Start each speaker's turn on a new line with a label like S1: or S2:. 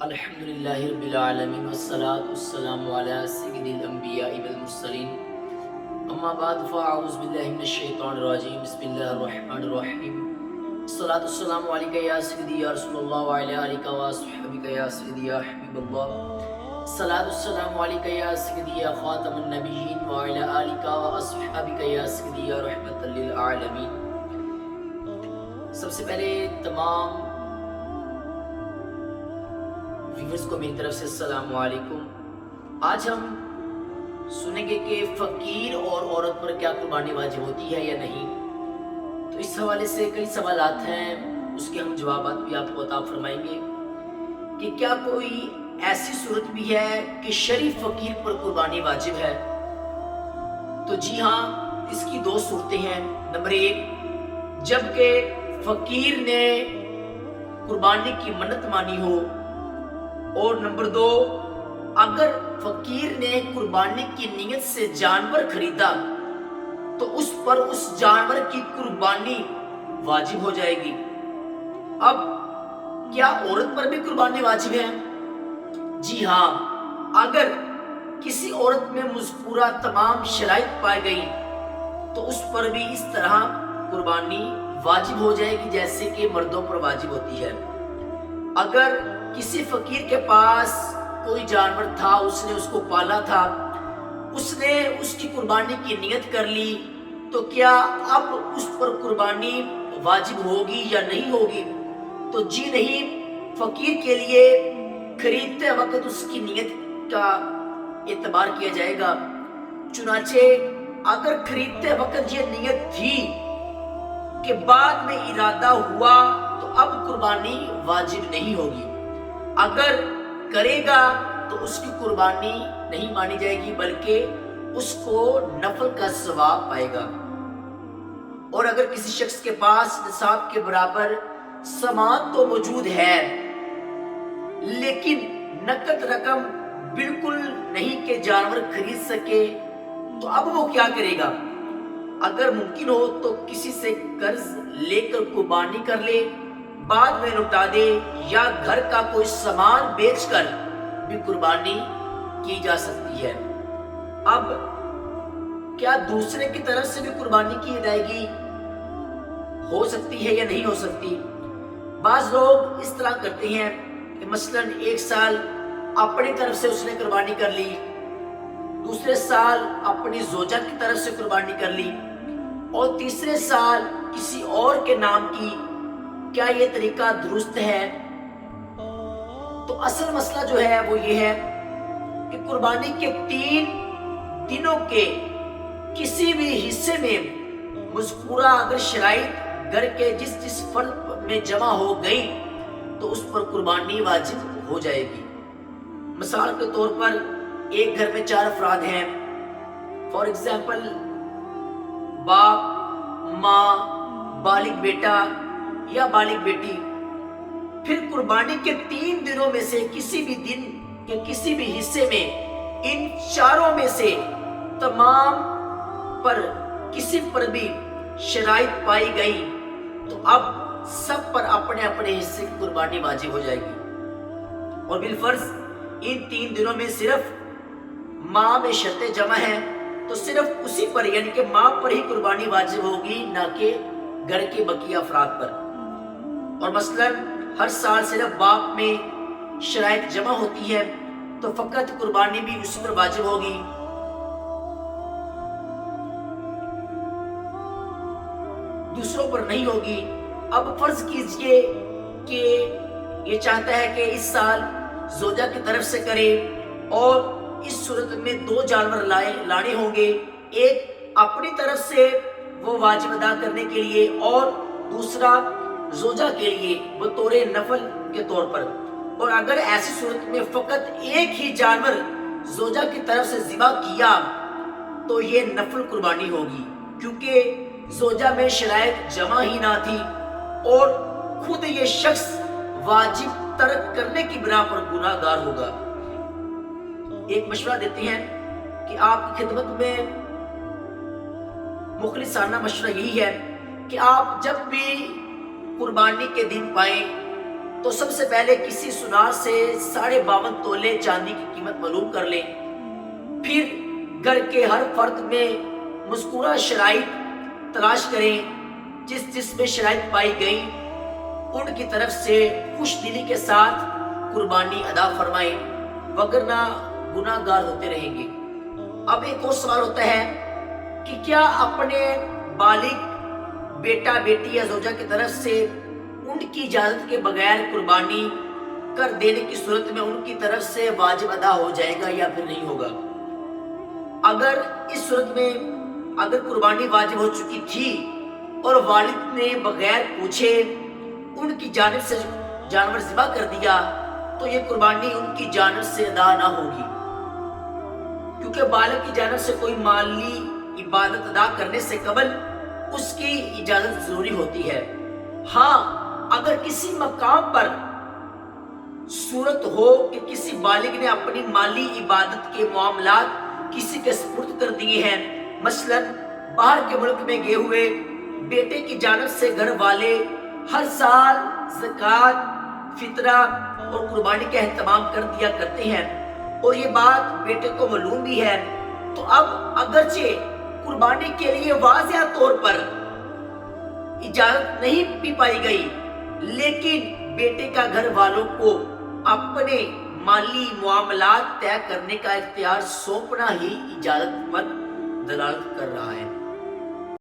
S1: الحمدللہ رب العالمین والصلاة والسلام علی سید الانبیاء والمرسلین اما بعد فاعوذ باللہ من الشیطان الرجیم بسم اللہ الرحمن الرحیم الصلاة والسلام علیکہ یا سیدی یا رسول اللہ وعلی آلکہ واصحابکہ یا سیدی یا حبیب اللہ الصلاة والسلام علیکہ یا سیدی یا خاتم النبیین وعلی آلکہ واصحابکہ یا سیدی یا رحمت للعالمین۔ سب سے پہلے تمام ویورز کو میری طرف سے السلام علیکم۔ آج ہم سنیں گے کہ فقیر اور عورت پر کیا قربانی واجب ہوتی ہے یا نہیں۔ تو اس حوالے سے کئی سوالات ہیں، اس کے ہم جوابات بھی آپ کو عطا فرمائیں گے کہ کیا کوئی ایسی صورت بھی ہے کہ شریف فقیر پر قربانی واجب ہے؟ تو جی ہاں، اس کی دو صورتیں ہیں۔ نمبر ایک، جب کہ فقیر نے قربانی کی منت مانی ہو، اور نمبر دو، اگر فقیر نے قربانی کی نیت سے جانور خریدا تو اس پر اس جانور کی قربانی واجب ہو جائے گی۔ اب کیا عورت پر بھی قربانی واجب ہے؟ جی ہاں، اگر کسی عورت میں مذکورہ تمام شرائط پائی گئی تو اس پر بھی اس طرح قربانی واجب ہو جائے گی جیسے کہ مردوں پر واجب ہوتی ہے۔ اگر کسی فقیر کے پاس کوئی جانور تھا، اس نے اس کو پالا تھا، اس نے اس کی قربانی کی نیت کر لی، تو کیا اب اس پر قربانی واجب ہوگی یا نہیں ہوگی؟ تو جی نہیں، فقیر کے لیے خریدتے وقت اس کی نیت کا اعتبار کیا جائے گا۔ چنانچہ اگر خریدتے وقت یہ نیت تھی کہ بعد میں ارادہ ہوا تو اب قربانی واجب نہیں ہوگی۔ اگر کرے گا تو اس کی قربانی نہیں مانی جائے گی بلکہ اس کو نفل کا ثواب پائے گا۔ اور اگر کسی شخص کے پاس نصاب کے برابر سامان تو موجود ہے لیکن نقد رقم بالکل نہیں کہ جانور خرید سکے، تو اب وہ کیا کرے گا؟ اگر ممکن ہو تو کسی سے قرض لے کر قربانی کر لے، بعد میں لوٹا دے، یا گھر کا کوئی سامان بیچ کر بھی قربانی کی جا سکتی ہے۔ اب کیا دوسرے کی طرف سے بھی قربانی کی ادائیگی ہو سکتی ہے یا نہیں ہو سکتی؟ بعض لوگ اس طرح کرتے ہیں کہ مثلا ایک سال اپنی طرف سے اس نے قربانی کر لی، دوسرے سال اپنی زوجہ کی طرف سے قربانی کر لی، اور تیسرے سال کسی اور کے نام کی۔ کیا یہ طریقہ درست ہے؟ تو اصل مسئلہ جو ہے وہ یہ ہے کہ قربانی کے 3 دنوں کے کسی بھی حصے میں مذکورہ اگر شرائط گھر کے جس فرد میں جمع ہو گئی تو اس پر قربانی واجب ہو جائے گی۔ مثال کے طور پر ایک گھر میں 4 افراد ہیں، فار ایگزامپل باپ، ماں، بالغ بیٹا یا بالغ بیٹی۔ پھر قربانی کے 3 دنوں میں سے کسی بھی دن کے کسی بھی حصے میں ان 4 میں سے تمام پر کسی پر بھی شرائط پائی گئی تو اب سب پر اپنے اپنے حصے کی قربانی واجب ہو جائے گی۔ اور بالفرض ان 3 دنوں میں صرف ماں میں شرطیں جمع ہیں تو صرف اسی پر یعنی کہ ماں پر ہی قربانی واجب ہوگی، نہ کہ گھر کے بقیہ افراد پر۔ اور مثلا ہر سال صرف باپ میں شرائط جمع ہوتی ہے تو فقط قربانی بھی اسی پر واجب ہوگی۔ دوسروں پر نہیں ہوگی۔ اب فرض کیجئے کہ یہ چاہتا ہے کہ اس سال زوجہ کی طرف سے کرے، اور اس صورت میں 2 جانور لانے ہوں گے، ایک اپنی طرف سے وہ واجب ادا کرنے کے لیے اور دوسرا زوجہ کے لیے بطور نفل کے طور پر۔ اور اگر ایسی صورت میں فقط ایک ہی جانور زوجہ کی طرف سے ذبح کیا تو یہ نفل قربانی ہوگی، کیونکہ زوجہ میں شرائط جمع ہی نہ تھی اور خود یہ شخص واجب ترک کرنے کی بنا پر گناہ گار ہوگا۔ ایک مشورہ دیتے ہیں کہ آپ کی خدمت میں مخلصانہ مشورہ یہی ہے کہ آپ جب بھی قربانی کے دن پائیں تو سب سے پہلے کسی سنار سے 52.5 تولے چاندی کی قیمت معلوم کر لیں، پھر گھر کے ہر فرد میں مذکورہ شرائط تلاش کریں، جس میں شرائط پائی گئی ان کی طرف سے خوش دلی کے ساتھ قربانی ادا فرمائیں، وگرنہ گناہ گار ہوتے رہیں گے۔ اب ایک اور سوال ہوتا ہے کہ کیا اپنے بالغ بیٹا بیٹی یا زوجہ کی طرف سے ان کی اجازت کے بغیر قربانی کر دینے کی صورت میں ان کی طرف سے واجب ادا ہو جائے گا یا پھر نہیں ہوگا؟ اگر اس صورت میں اگر قربانی واجب ہو چکی تھی اور والد نے بغیر پوچھے ان کی جانب سے جانور ذبح کر دیا تو یہ قربانی ان کی جانب سے ادا نہ ہوگی، کیونکہ بالغ کی جانب سے کوئی مالی عبادت ادا کرنے سے قبل اس کی اجازت ضروری ہوتی ہے۔ ہاں، اگر کسی مقام پر صورت ہو کہ کسی بالغ نے اپنی مالی عبادت کے معاملات کسی کے سپرد کر دیے ہیں، مثلا باہر کے ملک میں گئے ہوئے بیٹے کی جانب سے گھر والے ہر سال زکوٰۃ، فطرہ اور قربانی کا اہتمام کر دیا کرتے ہیں اور یہ بات بیٹے کو معلوم بھی ہے، تو اب اگرچہ قربانی کے لیے واضح طور پر اجازت نہیں بھی پائی گئی، لیکن بیٹے کا گھر والوں کو اپنے مالی معاملات طے کرنے کا اختیار سونپنا ہی اجازت پر دلالت کر رہا ہے۔